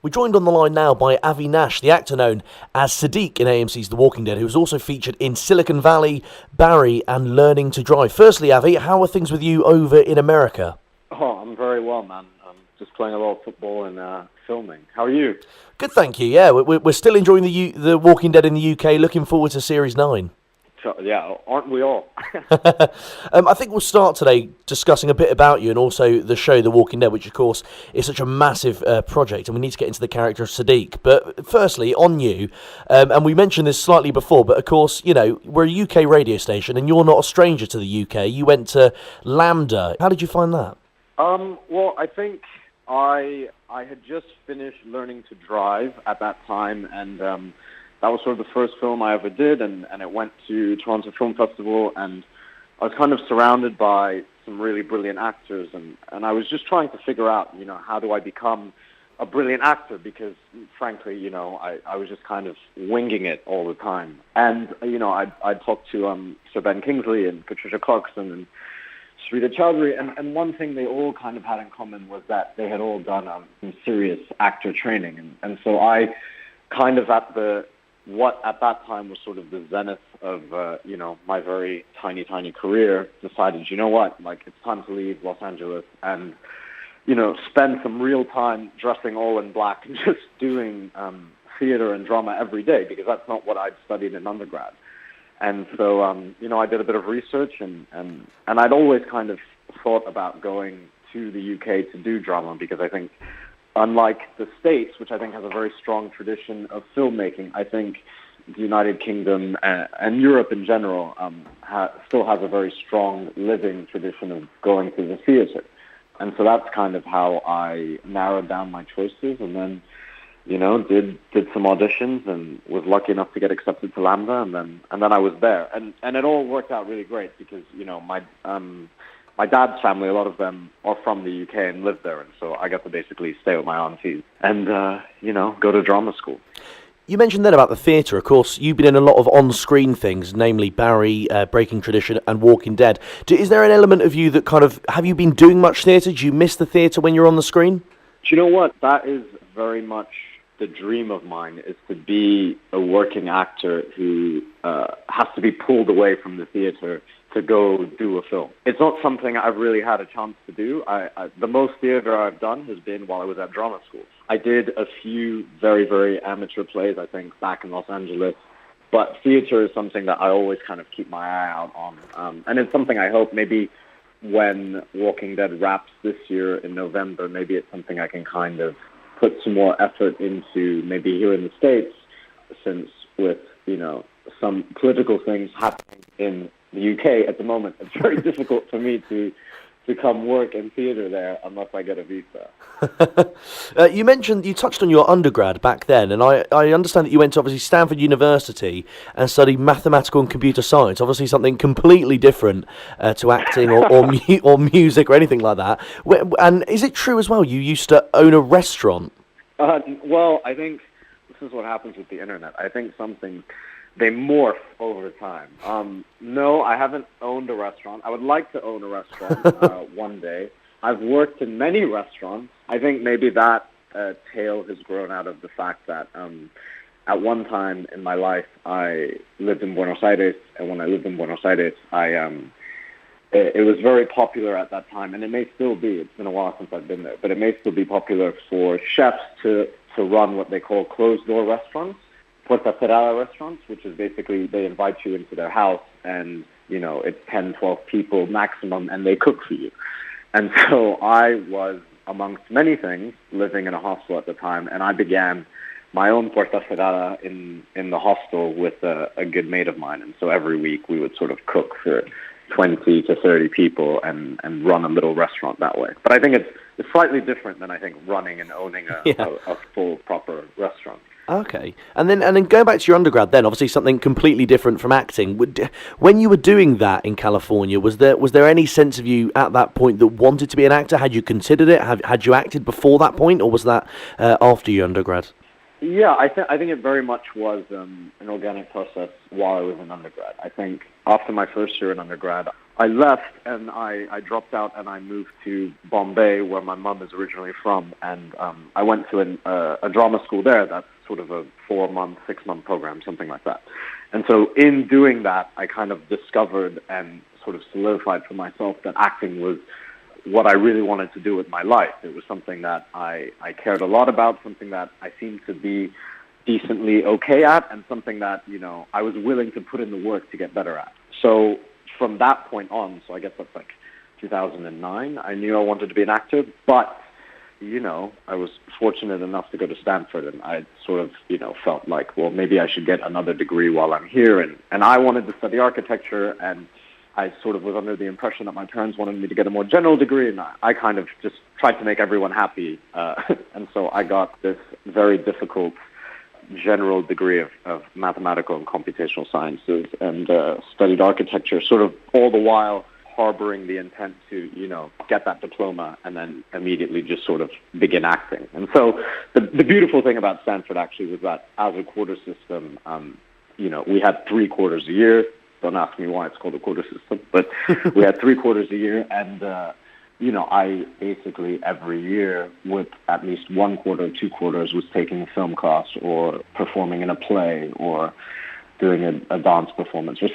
We're joined on the line now by Avi Nash, the actor known as Siddiq in AMC's The Walking Dead, who was also featured in Silicon Valley, Barry, and Learning to Drive. Firstly, Avi, how are things with you over in America? Oh, I'm very well, man. I'm just playing a lot of football and filming. How are you? Good, thank you. Yeah, we're still enjoying the Walking Dead in the UK. Looking forward to Series 9. Yeah, aren't we all? I think we'll start today discussing a bit about you and also the show The Walking Dead, which of course is such a massive project, and we need to get into the character of Siddiq. But firstly, on you, and we mentioned this slightly before, but of course, you know, we're a UK radio station and you're not a stranger to the UK. You went to LAMDA. How did you find that? Well, I think I had just finished learning to drive at that time, and that was sort of the first film I ever did, and it went to Toronto Film Festival, and I was kind of surrounded by some really brilliant actors, and I was just trying to figure out, you know, how do I become a brilliant actor, because frankly, you know, I was just kind of winging it all the time. And, you know, I talked to Sir Ben Kingsley and Patricia Clarkson and Srita Chowdhury, and one thing they all kind of had in common was that they had all done some serious actor training, and so I kind of what at that time was sort of the zenith of, you know, my very tiny career, decided, you know what, like, it's time to leave Los Angeles and, you know, spend some real time dressing all in black and just doing theater and drama every day, because that's not what I'd studied in undergrad. And so, you know, I did a bit of research, and I'd always kind of thought about going to the UK to do drama, because I think, unlike the States, which I think has a very strong tradition of filmmaking, I think the United Kingdom and Europe in general still has a very strong living tradition of going to the theater. And so that's kind of how I narrowed down my choices, and then, you know, did some auditions and was lucky enough to get accepted to LAMDA, and then I was there. And it all worked out really great, because, you know, my dad's family, a lot of them are from the UK and live there, and so I got to basically stay with my aunties and, you know, go to drama school. You mentioned then about the theatre. Of course, you've been in a lot of on-screen things, namely Barry, Breaking Tradition, and Walking Dead. Is there an element of you that kind of, have you been doing much theatre? Do you miss the theatre when you're on the screen? Do you know what? That is very much the dream of mine, is to be a working actor who has to be pulled away from the theatre to go do a film. It's not something I've really had a chance to do. The most theater I've done has been while I was at drama school. I did a few very, very amateur plays, I think, back in Los Angeles, but theater is something that I always kind of keep my eye out on. And it's something I hope maybe when Walking Dead wraps this year in November, maybe it's something I can kind of put some more effort into, maybe here in the States, since with, you know, some political things happening in the UK at the moment, it's very difficult for me to come work in theatre there unless I get a visa. You touched on your undergrad back then, and I understand that you went to obviously Stanford University and studied mathematical and computer science, obviously something completely different to acting or music or anything like that. And is it true as well you used to own a restaurant? Well, I think this is what happens with the internet. I think they morph over time. No, I haven't owned a restaurant. I would like to own a restaurant one day. I've worked in many restaurants. I think maybe that tale has grown out of the fact that at one time in my life, I lived in Buenos Aires, and when I lived in Buenos Aires, it was very popular at that time, and it may still be. It's been a while since I've been there, but it may still be popular for chefs to run what they call closed-door restaurants. Puerta Cerrada restaurants, which is basically they invite you into their house, and, you know, it's 10, 12 people maximum, and they cook for you. And so I was, amongst many things, living in a hostel at the time, and I began my own Puerta Cerrada in the hostel with a good mate of mine. And so every week we would sort of cook for 20 to 30 people and run a little restaurant that way. But I think it's slightly different than, I think, running and owning a full, proper restaurant. Okay, and then going back to your undergrad, then obviously something completely different from acting. When you were doing that in California, was there any sense of you at that point that wanted to be an actor? Had you considered it? Had you acted before that point, or was that after your undergrad? Yeah, I think it very much was an organic process while I was in undergrad. I think after my first year in undergrad, I left and I dropped out and I moved to Bombay, where my mum is originally from, and I went to a drama school there. That's sort of a 4-month, 6-month program, something like that. And so in doing that, I kind of discovered and sort of solidified for myself that acting was what I really wanted to do with my life. It was something that I cared a lot about, something that I seemed to be decently okay at, and something that, I was willing to put in the work to get better at. So from that point on, so I guess that's like 2009, I knew I wanted to be an actor, but, I was fortunate enough to go to Stanford, and I sort of, felt like, well, maybe I should get another degree while I'm here, and I wanted to study architecture, and I sort of was under the impression that my parents wanted me to get a more general degree, and I kind of just tried to make everyone happy. And so I got this very difficult general degree of mathematical and computational sciences, and studied architecture, sort of all the while harboring the intent to, get that diploma and then immediately just sort of begin acting. And so the beautiful thing about Stanford actually was that as a quarter system, we had 3 quarters a year. Don't ask me why it's called a quarter system, but we had 3 quarters a year, and I basically every year, with at least 1 quarter or 2 quarters, was taking a film class or performing in a play or doing a dance performance or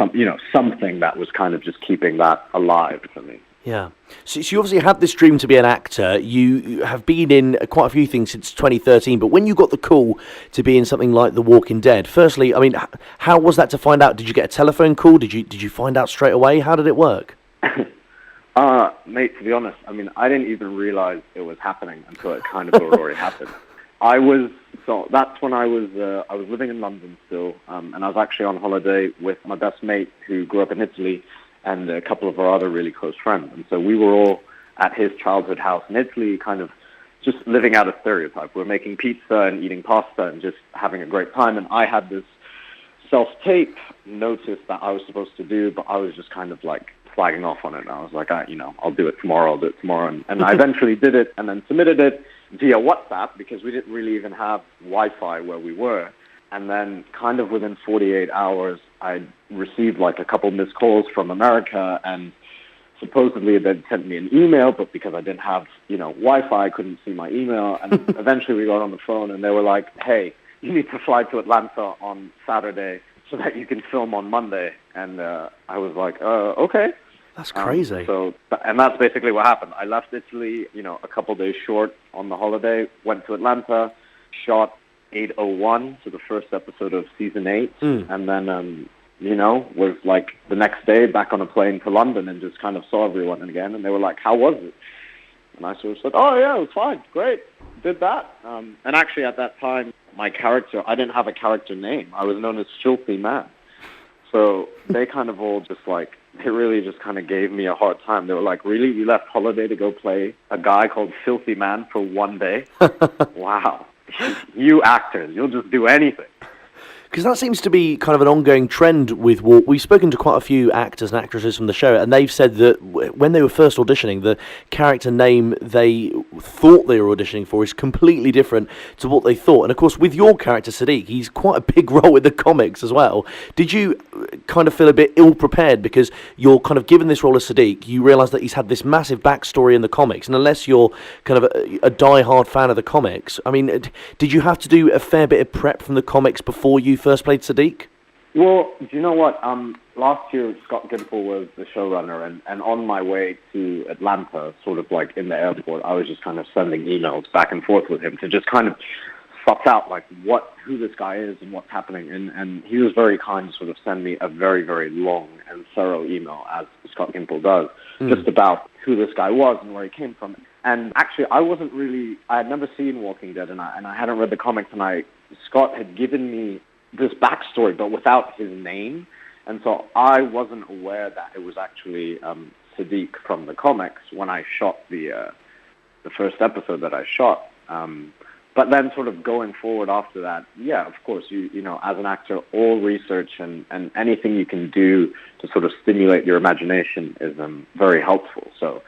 something that was kind of just keeping that alive for me. Yeah. So you obviously had this dream to be an actor. You have been in quite a few things since 2013, but when you got the call to be in something like The Walking Dead, firstly, I mean, how was that to find out? Did you get a telephone call? Did you find out straight away? How did it work? Mate, to be honest, I mean, I didn't even realize it was happening until it kind of already happened. So that's when I was living in London still, and I was actually on holiday with my best mate who grew up in Italy, and a couple of our other really close friends. And so we were all at his childhood house in Italy, kind of just living out a stereotype. We're making pizza and eating pasta and just having a great time. And I had this self-tape notice that I was supposed to do, but I was just kind of like flagging off on it. And I was like, I'll do it tomorrow, And I eventually did it and then submitted it via WhatsApp, because we didn't really even have Wi-Fi where we were. And then kind of within 48 hours, I received like a couple missed calls from America, and supposedly they'd sent me an email, but because I didn't have, Wi-Fi, I couldn't see my email. And eventually we got on the phone and they were like, hey, you need to fly to Atlanta on Saturday so that you can film on Monday. And I was like, okay. That's crazy. And that's basically what happened. I left Italy, a couple days short on the holiday, went to Atlanta, shot 801, so the first episode of season 8, and then, was like the next day back on a plane to London and just kind of saw everyone again, and they were like, how was it? And I sort of said, oh yeah, it was fine, great, did that. And actually at that time, my character, I didn't have a character name. I was known as Filthy Man. So they kind of all just like, they really just kind of gave me a hard time. They were like, really? You left holiday to go play a guy called Filthy Man for 1 day? Wow. You actors, you'll just do anything. Because that seems to be kind of an ongoing trend with Walk. We've spoken to quite a few actors and actresses from the show, and they've said that when they were first auditioning, the character name they thought they were auditioning for is completely different to what they thought. And of course, with your character, Siddiq, he's quite a big role in the comics as well. Did you kind of feel a bit ill-prepared because you're kind of given this role as Siddiq, you realise that he's had this massive backstory in the comics, and unless you're kind of a die-hard fan of the comics, I mean, did you have to do a fair bit of prep from the comics before you first played Siddiq? Well, do you know what? Last year, Scott Gimple was the showrunner, and on my way to Atlanta, sort of like in the airport, I was just kind of sending emails back and forth with him to just kind of suss out like who this guy is and what's happening. And he was very kind to sort of send me a very, very long and thorough email, as Scott Gimple does, just about who this guy was and where he came from. And actually, I had never seen Walking Dead, and I hadn't read the comics, and Scott had given me this backstory, but without his name. And so I wasn't aware that it was actually Siddiq from the comics when I shot the first episode that I shot. But then sort of going forward after that, yeah, of course, you know, as an actor, all research and anything you can do to sort of stimulate your imagination is very helpful. So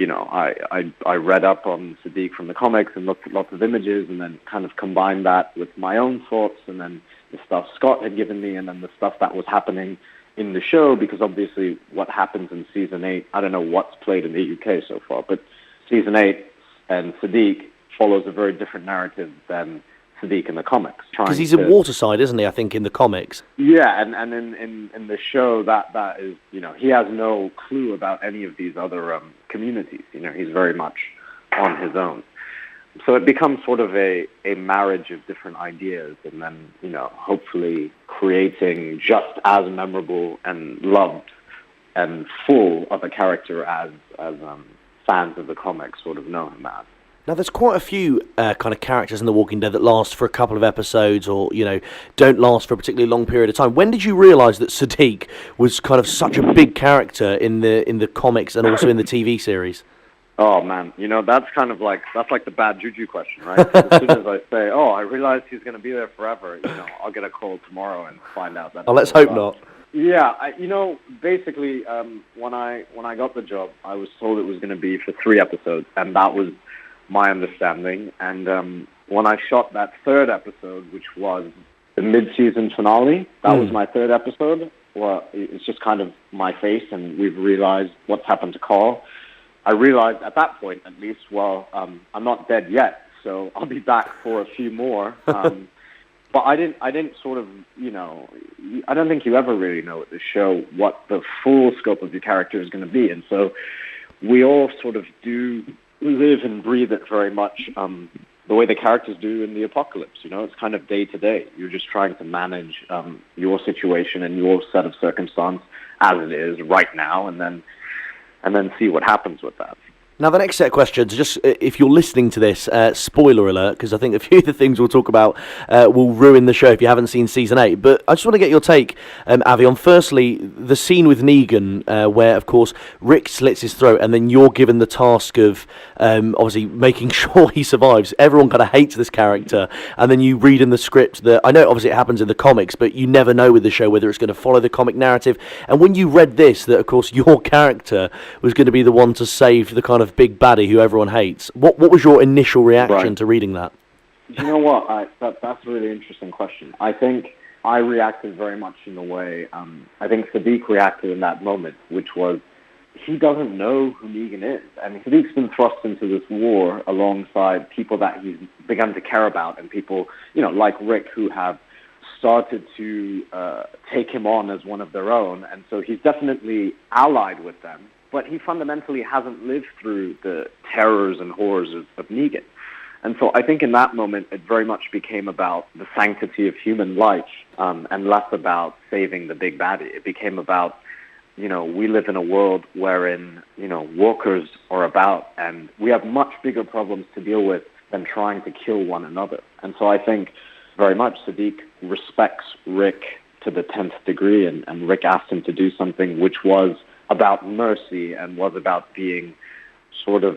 I read up on Siddiq from the comics and looked at lots of images and then kind of combined that with my own thoughts and then the stuff Scott had given me and then the stuff that was happening in the show, because obviously what happens in season 8, I don't know what's played in the UK so far, but season 8 and Siddiq follows a very different narrative than Siddiq in the comics. Because he's in Waterside, isn't he, I think, in the comics? Yeah, and in the show, that is, he has no clue about any of these other communities. He's very much on his own. So it becomes sort of a marriage of different ideas and then, hopefully creating just as memorable and loved and full of a character as fans of the comics sort of know him as. Now, there's quite a few kind of characters in The Walking Dead that last for a couple of episodes or, don't last for a particularly long period of time. When did you realise that Siddiq was kind of such a big character in the comics and also in the TV series? Oh, man. That's kind of that's like the bad juju question, right? As soon as I say, I realized he's going to be there forever, I'll get a call tomorrow and find out that. Oh, let's hope not. Yeah, basically, when I got the job, I was told it was going to be for 3 episodes, and that was my understanding. And when I shot that 3rd episode, which was the mid-season finale, that was my 3rd episode. Well, it's just kind of my face, and we've realized what's happened to Carl. I realized at that point, at least, I'm not dead yet, so I'll be back for a few more. But I didn't sort of, I don't think you ever really know at the show what the full scope of your character is going to be. And so we all sort of do live and breathe it very much the way the characters do in the apocalypse. It's kind of day to day. You're just trying to manage your situation and your set of circumstance as it is right now, and then see what happens with that. Now, the next set of questions, just if you're listening to this, spoiler alert, because I think a few of the things we'll talk about will ruin the show if you haven't seen Season 8. But I just want to get your take, Avi, on firstly, the scene with Negan, where, of course, Rick slits his throat, and then you're given the task of, obviously, making sure he survives. Everyone kind of hates this character, and then you read in the script that, I know, obviously, it happens in the comics, but you never know with the show whether it's going to follow the comic narrative. And when you read this, that, of course, your character was going to be the one to save the kind of big baddie who everyone hates. What was your initial reaction to reading that? You know what? That's a really interesting question. I think I reacted very much in the way I think Siddiq reacted in that moment, which was he doesn't know who Negan is. And Siddiq's been thrust into this war alongside people that he's begun to care about, and people, like Rick, who have started to take him on as one of their own. And so he's definitely allied with them. But he fundamentally hasn't lived through the terrors and horrors of Negan. And so I think in that moment, it very much became about the sanctity of human life and less about saving the big baddie. It became about, we live in a world wherein, walkers are about, and we have much bigger problems to deal with than trying to kill one another. And so I think very much Siddiq respects Rick to the 10th degree, and Rick asked him to do something which was about mercy and was about being sort of,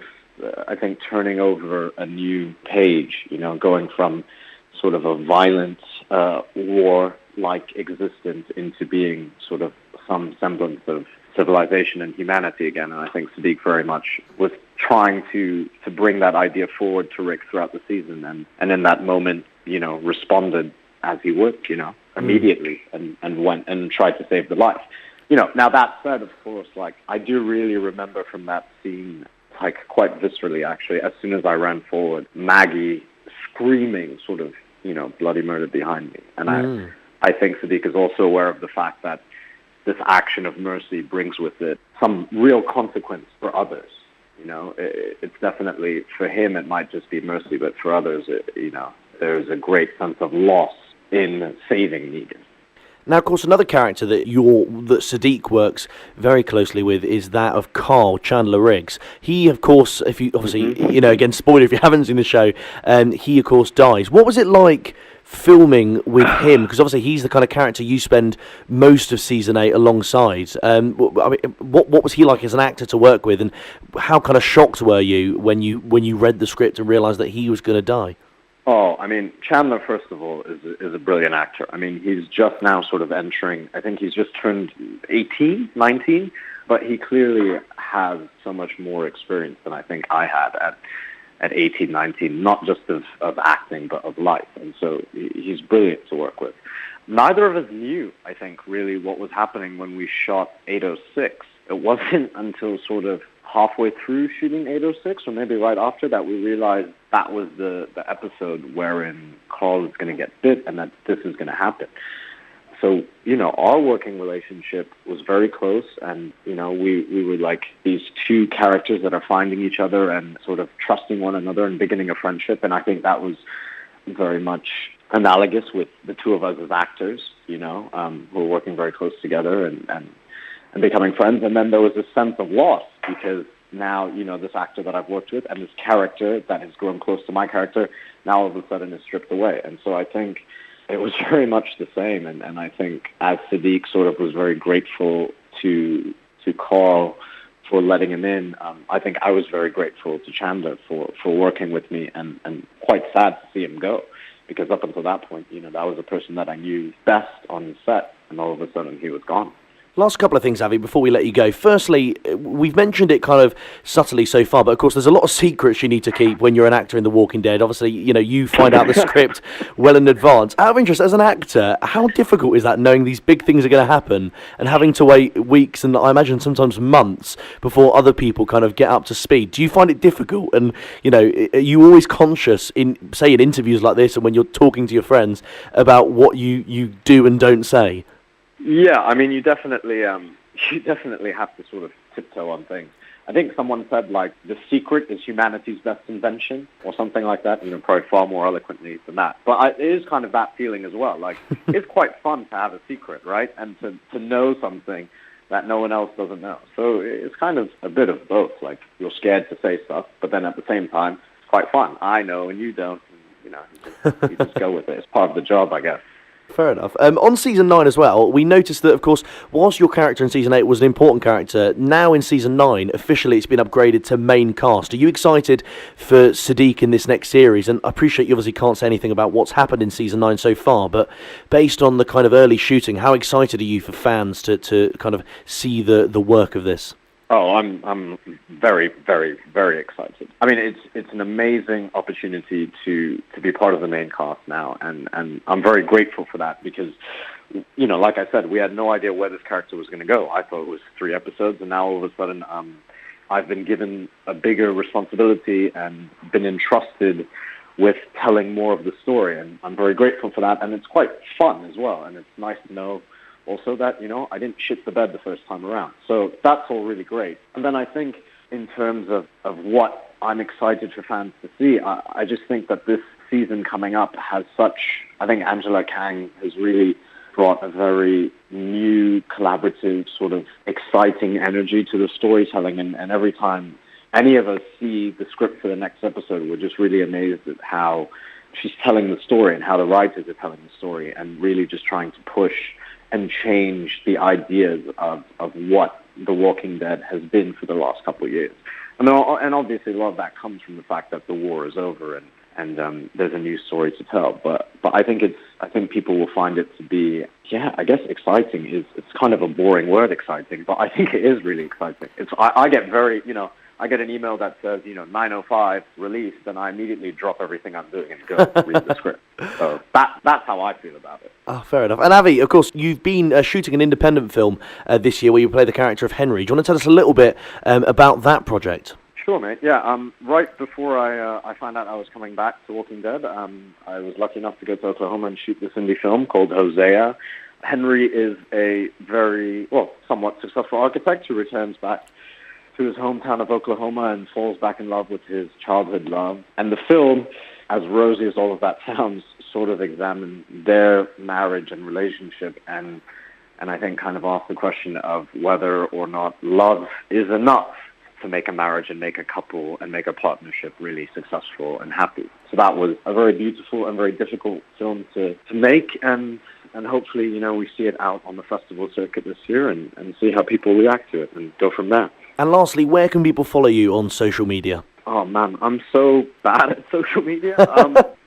I think, turning over a new page, going from sort of a violent war-like existence into being sort of some semblance of civilization and humanity again. And I think Siddiq very much was trying to bring that idea forward to Rick throughout the season, and in that moment, responded as he would, immediately and went and tried to save the life. Now that said, of course, I do really remember from that scene, quite viscerally, actually, as soon as I ran forward, Maggie screaming sort of, bloody murder behind me. And I think Siddiq is also aware of the fact that this action of mercy brings with it some real consequence for others. It's definitely, for him, it might just be mercy, but for others, there's a great sense of loss in saving Negan. Now, of course, another character that Siddiq works very closely with is that of Carl Chandler Riggs. He, of course, if you obviously, again, spoiler if you haven't seen the show, he, of course, dies. What was it like filming with him? Because obviously he's the kind of character you spend most of Season 8 alongside. What was he like as an actor to work with, and how kind of shocked were you when you read the script and realised that he was going to die? Oh, I mean, Chandler, first of all, is a brilliant actor. I mean, he's just now sort of entering, I think he's just turned 18, 19, but he clearly has so much more experience than I think I had at 18, 19, not just of acting, but of life. And so he's brilliant to work with. Neither of us knew, I think, really what was happening when we shot 806. It wasn't until sort of halfway through shooting 806, or maybe right after, that we realized that was the episode wherein Carl is going to get bit and that this is going to happen. So, our working relationship was very close, and, we were like these two characters that are finding each other and sort of trusting one another and beginning a friendship, and I think that was very much analogous with the two of us as actors, who were working very close together and becoming friends. And then there was this sense of loss because now, this actor that I've worked with and this character that has grown close to my character now all of a sudden is stripped away. And so I think it was very much the same. And I think as Siddiq sort of was very grateful to Carl for letting him in, I think I was very grateful to Chandler for working with me and quite sad to see him go. Because up until that point, that was the person that I knew best on the set, and all of a sudden he was gone. Last couple of things, Avi, before we let you go. Firstly, we've mentioned it kind of subtly so far, but of course there's a lot of secrets you need to keep when you're an actor in The Walking Dead. Obviously, you find out the script well in advance. Out of interest, as an actor, how difficult is that, knowing these big things are going to happen and having to wait weeks and I imagine sometimes months before other people kind of get up to speed? Do you find it difficult? And, are you always conscious in interviews like this and when you're talking to your friends about what you do and don't say? Yeah, I mean, you definitely have to sort of tiptoe on things. I think someone said, like, the secret is humanity's best invention, or something like that, probably far more eloquently than that. But it is kind of that feeling as well. Like, it's quite fun to have a secret, right? And to know something that no one else doesn't know. So it's kind of a bit of both. Like, you're scared to say stuff, but then at the same time, it's quite fun. I know and you don't. And, you just go with it. It's part of the job, I guess. Fair enough. On Season 9 as well, we noticed that, of course, whilst your character in Season 8 was an important character, now in Season 9, officially it's been upgraded to main cast. Are you excited for Siddiq in this next series? And I appreciate you obviously can't say anything about what's happened in Season 9 so far, but based on the kind of early shooting, how excited are you for fans to kind of see the work of this? Oh, I'm very, very, very excited. I mean, it's an amazing opportunity to be part of the main cast now, and I'm very grateful for that because, like I said, we had no idea where this character was going to go. I thought it was 3 episodes, and now all of a sudden, I've been given a bigger responsibility and been entrusted with telling more of the story, and I'm very grateful for that. And it's quite fun as well, and it's nice to know also that, I didn't shit the bed the first time around. So that's all really great. And then I think in terms of what I'm excited for fans to see, I just think that this season coming up has I think Angela Kang has really brought a very new, collaborative, sort of exciting energy to the storytelling. And every time any of us see the script for the next episode, we're just really amazed at how she's telling the story and how the writers are telling the story and really just trying to push and change the ideas of what The Walking Dead has been for the last couple of years. And obviously a lot of that comes from the fact that the war is over and there's a new story to tell. But I think people will find it to be, I guess exciting it's kind of a boring word, exciting, but I think it is really exciting. I get very, I get an email that says, 9:05 released, and I immediately drop everything I'm doing and go read the script. So that's how I feel about it. Oh, fair enough. And Avi, of course, you've been shooting an independent film this year where you play the character of Henry. Do you want to tell us a little bit about that project? Sure, mate. Yeah. Right before I found out I was coming back to Walking Dead, I was lucky enough to go to Oklahoma and shoot this indie film called Hosea. Henry is a somewhat successful architect who returns back to his hometown of Oklahoma and falls back in love with his childhood love. And the film, as rosy as all of that sounds, sort of examines their marriage and relationship and I think kind of asks the question of whether or not love is enough to make a marriage and make a couple and make a partnership really successful and happy. So that was a very beautiful and very difficult film to make, and hopefully, we see it out on the festival circuit this year and see how people react to it and go from there. And lastly, where can people follow you on social media? Oh man, I'm so bad at social media.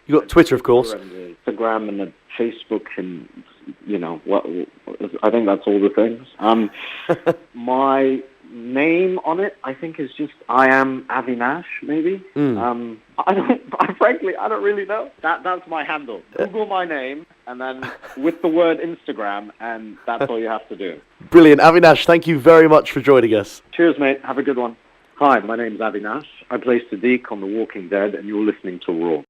You got Twitter, of course. And the Instagram and the Facebook and, what I think that's all the things. My name on it, I think, is just I am Avi Nash, maybe. Frankly, I don't really know. That's my handle. Google my name and then with the word Instagram, and that's all you have to do. Brilliant. Avi Nash, thank you very much for joining us. Cheers, mate. Have a good one. Hi, my name's Avi Nash. I play Siddiq on The Walking Dead, and you're listening to Raw.